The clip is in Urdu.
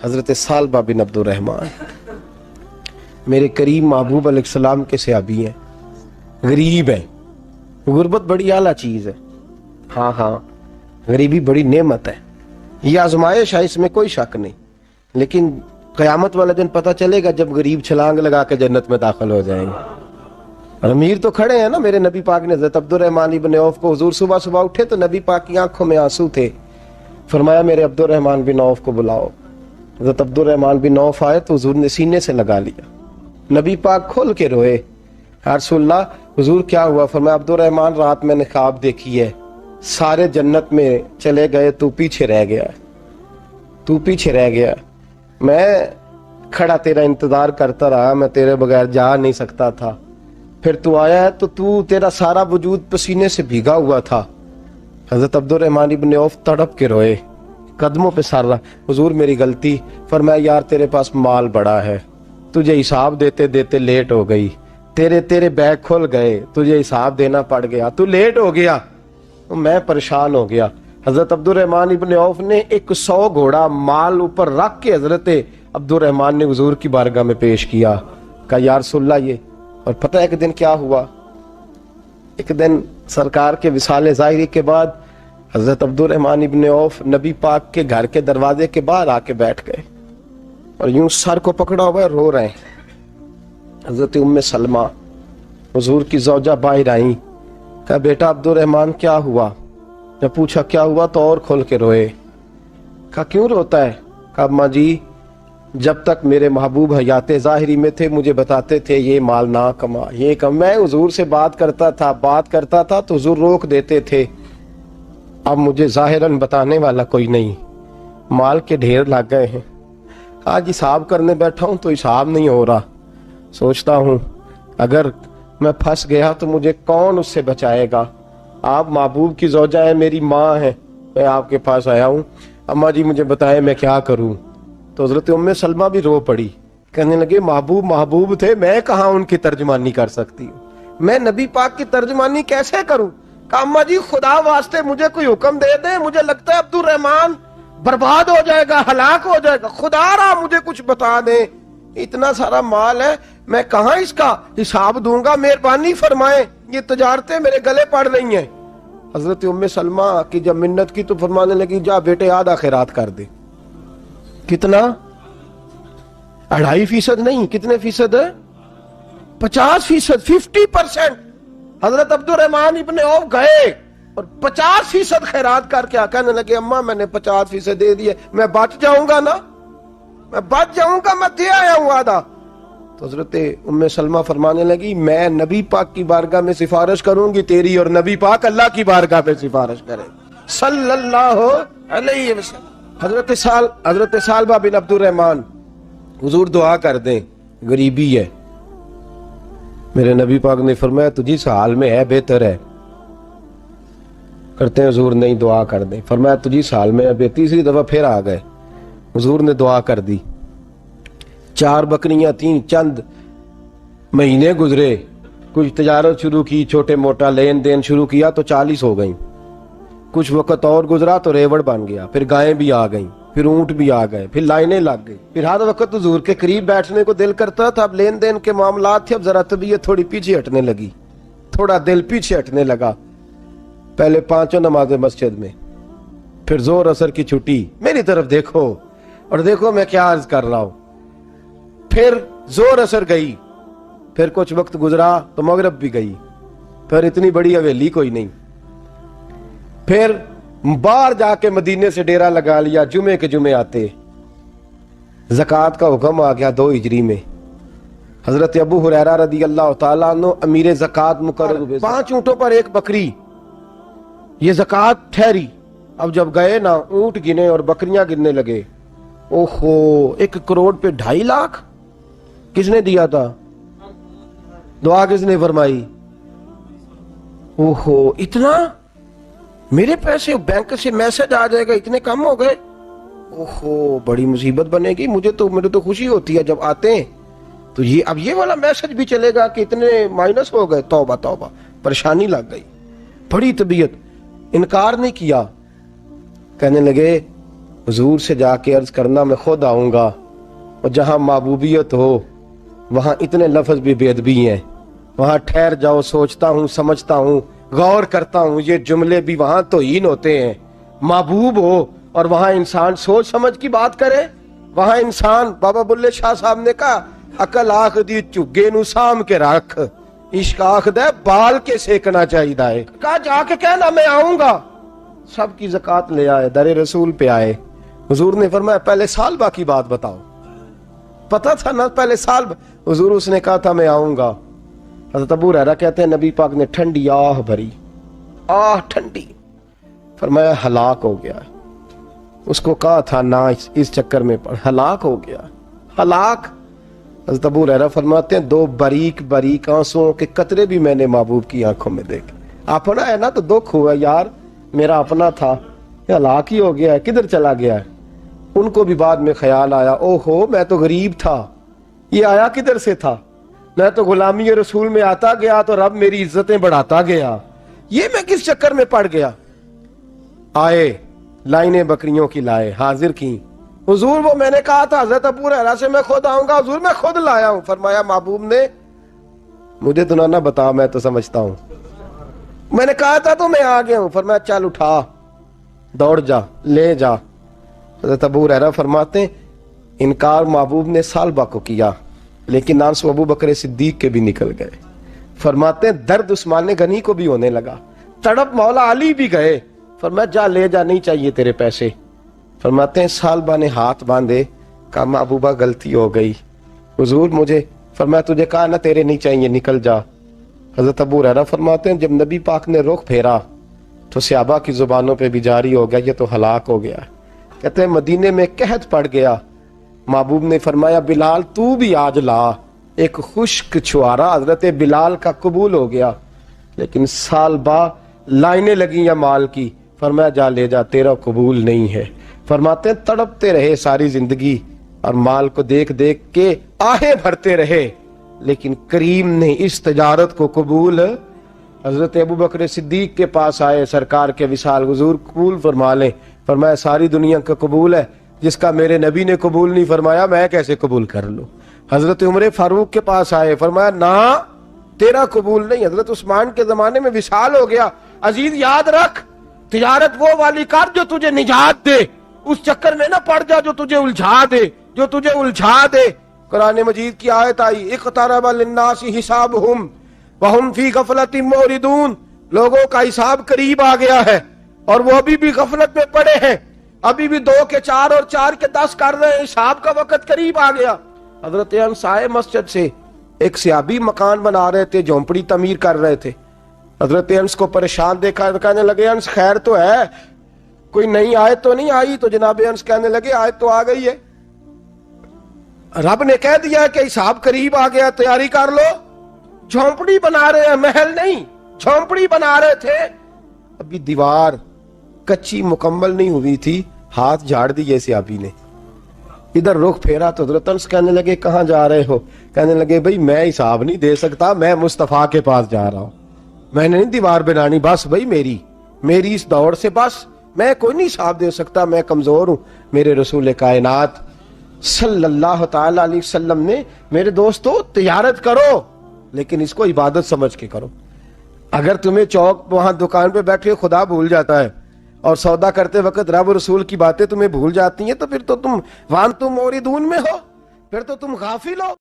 حضرت سالبہ بن عبد الرحمن میرے کریم محبوب علیہ السلام کے صحابی ہیں، غریب ہیں۔ غربت بڑی اعلیٰ چیز ہے، ہاں غریبی بڑی نعمت ہے، یہ آزمائش ہے، اس میں کوئی شک نہیں، لیکن قیامت والے دن پتہ چلے گا جب غریب چھلانگ لگا کے جنت میں داخل ہو جائیں گے۔ اور امیر تو کھڑے ہیں نا، میرے نبی پاک نے حضرت عبد الرحمن ابن عوف کو، حضور صبح صبح اٹھے تو نبی پاک کی آنکھوں میں آنسو تھے، فرمایا میرے عبد الرحمن بن عوف کو بلاؤ۔ حضرت عبد الرحمن بن عوف آئے تو حضور نے سینے سے لگا لیا، نبی پاک کھول کے روئے، یا رسول اللہ حضور کیا ہوا؟ فرمایا عبد الرحمن رات میں نے خواب دیکھی ہے، سارے جنت میں چلے گئے، تو پیچھے رہ گیا، تو پیچھے رہ گیا، میں کھڑا تیرا انتظار کرتا رہا، میں تیرے بغیر جا نہیں سکتا تھا، پھر تو آیا ہے تو تیرا سارا وجود پسینے سے بھیگا ہوا تھا۔ حضرت عبد الرحمن ابن عوف تڑپ کے روئے، قدموں پہ سر رہا، حضور میری غلطی۔ فرمایا یار تیرے پاس مال بڑا ہے، تجھے حساب دیتے دیتے لیٹ ہو گئی، تیرے بیگ کھل گئے، تجھے حساب دینا پڑ گیا، تو لیٹ ہو گیا، میں پریشان ہو گیا۔ حضرت عبد الرحمن ابن عوف نے 100 گھوڑا مال اوپر رکھ کے حضرت عبد الرحمن نے حضور کی بارگاہ میں پیش کیا، کہا یا رسول اللہ یہ۔ اور پتہ ہے ایک دن کیا ہوا؟ ایک دن سرکار کے وصال ظاہری کے بعد حضرت عبد الرحمن ابن عوف نبی پاک کے گھر کے دروازے کے باہر آ کے بیٹھ گئے اور یوں سر کو پکڑا ہوا ہے، رو رہے ہیں۔ حضرت ام سلمہ حضور کی زوجہ باہر آئیں، کہا بیٹا عبد الرحمن کیا ہوا؟ جب پوچھا کیا ہوا تو اور کھول کے روئے، کہا کیوں روتا ہے؟ کہا اماں جی جب تک میرے محبوب حیات ظاہری میں تھے مجھے بتاتے تھے یہ مال نہ کما، یہ کم، میں حضور سے بات کرتا تھا تو حضور روک دیتے تھے، اب مجھے ظاہراً بتانے والا کوئی نہیں، مال کے ڈھیر لگ گئے ہیں، آج حساب کرنے بیٹھا ہوں تو حساب نہیں ہو رہا، سوچتا ہوں اگر میں پھنس گیا تو مجھے کون اس سے بچائے گا؟ آپ محبوب کی زوجہ ہیں، میری ماں ہے، میں آپ کے پاس آیا ہوں، اماں جی مجھے بتائیں میں کیا کروں؟ تو حضرت ام سلمہ بھی رو پڑی، کہنے لگے محبوب تھے، میں کہاں ان کی ترجمانی کر سکتی ہوں، میں نبی پاک کی ترجمانی کیسے کروں؟ کہا اماں جی خدا واسطے مجھے کوئی حکم دے دیں، مجھے لگتا ہے عبد الرحمن برباد ہو جائے گا، ہلاک ہو جائے گا، خدا رہا مجھے کچھ بتا دیں، اتنا سارا مال ہے میں کہاں اس کا حساب دوں گا، مہربانی فرمائیں، یہ تجارتیں میرے گلے پڑ رہی ہیں۔ حضرت ام سلمہ کی جب منت کی تو فرمانے لگی جا بیٹے آدھا خیرات کر دے۔ کتنا؟ 2.5% نہیں، کتنے فیصد ہے؟ 50%، 50%۔ حضرت عبد الرحمن ابن عوف گئے اور 50% خیرات کر کے کہنے لگے اماں میں نے 50% دے دیے، میں بچ جاؤں گا نا، میں بچ جاؤں گا، میں دے آیا ہوں آدھا۔ تو حضرت ام سلمہ فرمانے لگی میں نبی پاک کی بارگاہ میں سفارش کروں گی تیری، اور نبی پاک اللہ کی بارگاہ میں سفارش کرے صلی اللہ علیہ وسلم۔ حضرت سالبہ بن عبد الرحمن حضور دعا کر دیں، غریبی ہے، میرے نبی پاک نے فرمایا تجھی اس حال میں ہے بہتر ہے، کرتے ہیں حضور نہیں دعا کر دیں، فرمایا تجھی اس حال میں ہے، تیسری دفعہ پھر آ گئے، حضور نے دعا کر دی، 4 بکریاں تھیں، چند مہینے گزرے، کچھ تجارت شروع کی، چھوٹے موٹا لین دین شروع کیا تو 40 ہو گئیں، کچھ وقت اور گزرا تو ریوڑ بن گیا، پھر گائیں بھی آ گئیں، پھر اونٹ بھی آ گئے، پھر لائنیں لگ گئی، پھر ہر وقت حضور کے قریب بیٹھنے کو دل کرتا تھا، اب لین دین کے معاملات تھے، اب ذرا طبیعت تھوڑی پیچھے ہٹنے لگی، تھوڑا دل پیچھے ہٹنے لگا، پہلے 5 نمازیں مسجد میں، پھر زور اثر کی چھٹی، میری طرف دیکھو اور دیکھو میں کیا عرض کر رہا ہوں، پھر زور اثر گئی، پھر کچھ وقت گزرا تو مغرب بھی گئی، پھر اتنی بڑی حویلی کوئی نہیں، پھر باہر جا کے مدینے سے ڈیرا لگا لیا، جمعے کے جمعے آتے، زکوٰۃ کا حکم آ گیا 2 ہجری میں، حضرت ابو ہریرہ رضی اللہ تعالیٰ عنہ امیر زکوٰۃ مقرر ہوئے، 5 اونٹوں پر 1 بکری، یہ زکوٰۃ ٹھہری۔ اب جب گئے نا اونٹ گنے اور بکریاں گننے لگے، اوہو 1 کروڑ پہ 2.5 لاکھ، کس نے دیا تھا؟ دعا کس نے فرمائی؟ اوہو اتنا، میرے پیسے بینک سے میسج آ جائے گا اتنے کم ہو گئے، اوہو بڑی مصیبت بنے گی، مجھے تو خوشی ہوتی ہے جب آتے ہیں تو اب یہ والا میسج بھی چلے گا کہ اتنے مائنس ہو گئے، توبہ توبہ، پریشانی لگ گئی، بڑی طبیعت، انکار نہیں کیا، کہنے لگے حضور سے جا کے عرض کرنا میں خود آؤں گا، اور جہاں محبوبیت ہو وہاں اتنے لفظ بھی بے ادبی ہیں، وہاں ٹھہر جاؤ، سوچتا ہوں، سمجھتا ہوں، غور کرتا ہوں، یہ جملے بھی وہاں توہین ہوتے ہیں۔ محبوب ہو اور وہاں انسان سوچ سمجھ کی بات کرے، وہاں انسان، بابا بلے شاہ صاحب نے کہا عقل آخ دی چگے نو سام کے رکھ، عشق آخ دے بال کے سیکنا چاہیے، کہا جا کے کہنا میں آؤں گا۔ سب کی زکوٰۃ لے آئے، در رسول پہ آئے، حضور نے فرمایا پہلے سال باقی بات بتاؤ، پتہ تھا نا پہلے سال حضور اس نے کہا تھا میں آؤں گا۔ حضرت ابو ہریرہ کہتے ہیں نبی پاک نے ٹھنڈی آہ بھری، آہ ٹھنڈی، فرمایا ہلاک ہو گیا، اس کو کہا تھا نہ اس چکر میں پڑ، ہلاک ہو گیا، ہلاک۔ حضرت ابو ہریرہ فرماتے ہیں دو باریک باریک آنسوؤں کے قطرے بھی میں نے محبوب کی آنکھوں میں دیکھے۔ اپنا ہے نا تو دکھ ہوا یار، میرا اپنا تھا، ہلاک ہی ہو گیا ہے، کدھر چلا گیا ہے۔ ان کو بھی بعد میں خیال آیا، او ہو میں تو غریب تھا، یہ آیا کدھر سے تھا، میں تو غلامی رسول میں آتا گیا تو رب میری عزتیں بڑھاتا گیا، یہ میں کس چکر میں پڑ گیا۔ آئے لائنیں بکریوں کی لائے، حاضر کی، حضور وہ میں نے کہا تھا حضرت ابو ہریرہ سے میں خود آؤں گا، حضور میں خود لایا ہوں۔ فرمایا محبوب نے مجھے تو نہ بتا، میں تو سمجھتا ہوں، میں نے کہا تھا تو میں آ گیا ہوں۔ فرمایا چل اٹھا، دوڑ جا، لے جا۔ حضرت ابو ہریرہ فرماتے ہیں انکار محبوب نے سالبہ کو کیا، لیکن آنسو ابو بکر صدیق کے بھی نکل گئے۔ فرماتے ہیں درد عثمان غنی کو بھی ہونے لگا، تڑپ مولا علی بھی گئے۔ فرمایا جا لے جا، نہیں چاہیے تیرے پیسے۔ فرماتے ہیں سالبہ نے ہاتھ باندھے، کہا محبوبہ غلطی ہو گئی، حضور مجھے، فرمایا تجھے کہا نہ تیرے نہیں چاہیے، نکل جا۔ حضرت ابو ہریرہ فرماتے ہیں جب نبی پاک نے رخ پھیرا تو صحابہ کی زبانوں پہ بھی جاری ہو گیا یہ تو ہلاک ہو گیا۔ کہتے ہیں مدینے میں قحط پڑ گیا، محبوب نے فرمایا بلال تو بھی آج لا، ایک خشک چھوارا حضرت بلال کا قبول ہو گیا۔ لیکن سال بعد لائنیں لگی یا مال کی، فرمایا جا لے جا، تیرا قبول نہیں ہے۔ فرماتے ہیں تڑپتے رہے ساری زندگی اور مال کو دیکھ دیکھ کے آہیں بھرتے رہے، لیکن کریم نے اس تجارت کو قبول۔ حضرت ابو بکر صدیق کے پاس آئے، سرکار کے وصال، حضور قبول فرما لیں۔ فرمایا ساری دنیا کا قبول ہے، جس کا میرے نبی نے قبول نہیں فرمایا میں کیسے قبول کر لوں۔ حضرت عمر فاروق کے پاس آئے، فرمایا نہ تیرا قبول نہیں۔ حضرت عثمان کے زمانے میں وصال ہو گیا۔ عزیز یاد رکھ، تجارت وہ والی کر جو تجھے نجات دے، اس چکر میں نہ پڑ جا جو تجھے الجھا دے۔ قرآن مجید کی آیت آئی اقترب للناس حسابہم وہم فی غفلۃ معرضون، لوگوں کا حساب قریب آ گیا ہے اور وہ ابھی بھی غفلت میں پڑے ہیں، ابھی بھی 2 کے 4 اور 4 کے 10 کر رہے ہیں، حساب کا وقت قریب آ گیا۔ حضرت انس آئے مسجد سے، ایک صحابی مکان بنا رہے تھے، جھونپڑی تعمیر کر رہے تھے۔ حضرت انس کو پریشان دیکھا، کہنے لگے انس خیر تو ہے، کوئی نئی آیت تو نہیں آئی؟ تو جناب انس کہنے لگے آیت تو آ گئی ہے، رب نے کہہ دیا کہ حساب قریب آ گیا، تیاری کر لو۔ جھونپڑی بنا رہے ہیں، محل نہیں، جھونپڑی بنا رہے تھے، ابھی دیوار کچی مکمل نہیں ہوئی تھی، ہاتھ جھاڑ دیے صحابی نے، ادھر رخ پھیرا تو حضرت انس کہنے لگے کہاں جا رہے ہو؟ کہنے لگے بھائی میں حساب نہیں دے سکتا، میں مصطفیٰ کے پاس جا رہا ہوں، میں نے نہیں دیوار بنانی، بس بھائی میری اس دوڑ سے بس میں کوئی نہیں حساب دے سکتا، میں کمزور ہوں۔ میرے رسول کائنات صلی اللہ تعالی علیہ وسلم نے میرے دوستو تجارت کرو لیکن اس کو عبادت سمجھ کے کرو۔ اگر تمہیں چوک وہاں دکان پہ بیٹھے خدا بھول جاتا ہے اور سودا کرتے وقت رب رسول کی باتیں تمہیں بھول جاتی ہیں تو پھر تو تم وان تم موردون میں ہو، پھر تو تم غافل ہو۔